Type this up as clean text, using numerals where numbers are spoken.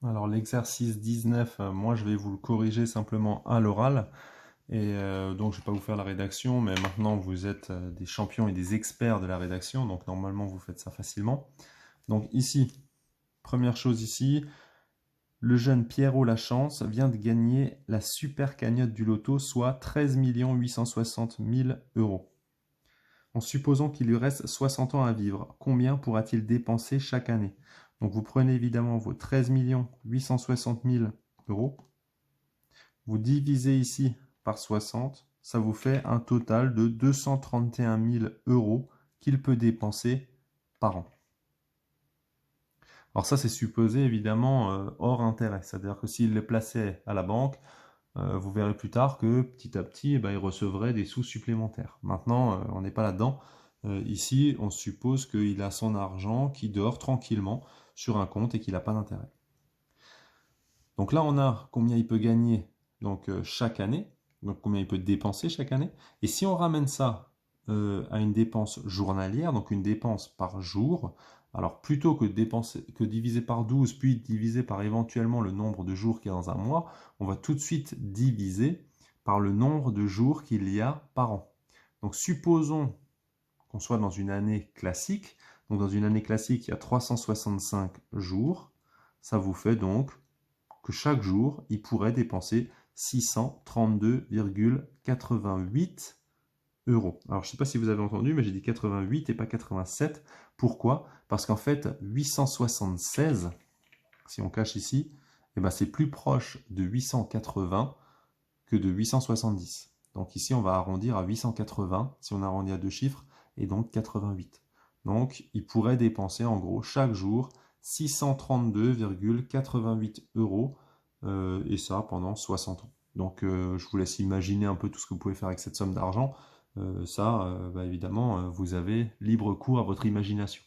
Alors l'exercice 19, moi je vais vous le corriger simplement à l'oral. Donc je ne vais pas vous faire la rédaction, mais maintenant vous êtes des champions et des experts de la rédaction, donc normalement vous faites ça facilement. Donc ici, première chose ici, le jeune Pierrot Lachance vient de gagner la super cagnotte du loto, soit 13 860 000 euros. En supposant qu'il lui reste 60 ans à vivre, combien pourra-t-il dépenser chaque année? Donc vous prenez évidemment vos 13 860 000 euros, vous divisez ici par 60, ça vous fait un total de 231 000 euros qu'il peut dépenser par an. Alors ça, c'est supposé évidemment hors intérêt, c'est-à-dire que s'il les plaçait à la banque, vous verrez plus tard que petit à petit, il recevrait des sous supplémentaires. Maintenant, on n'est pas là-dedans. Ici, on suppose qu'il a son argent qui dort tranquillement sur un compte et qu'il n'a pas d'intérêt. Donc là, on a combien il peut gagner donc, chaque année, donc combien il peut dépenser chaque année. Et si on ramène ça à une dépense journalière, donc une dépense par jour, alors plutôt que diviser par 12, puis diviser par éventuellement le nombre de jours qu'il y a dans un mois, on va tout de suite diviser par le nombre de jours qu'il y a par an. Donc supposons qu'on soit dans une année classique. Donc dans une année classique, il y a 365 jours. Ça vous fait donc que chaque jour, il pourrait dépenser 632,88 euros. Alors, je ne sais pas si vous avez entendu, mais j'ai dit 88 et pas 87. Pourquoi? Parce qu'en fait, 876, si on cache ici, c'est plus proche de 880 que de 870. Donc ici, on va arrondir à 880, si on arrondit à deux chiffres, et donc 88. Donc, il pourrait dépenser en gros chaque jour 632,88 euros, et ça pendant 60 ans. Donc, je vous laisse imaginer un peu tout ce que vous pouvez faire avec cette somme d'argent. Évidemment, vous avez libre cours à votre imagination.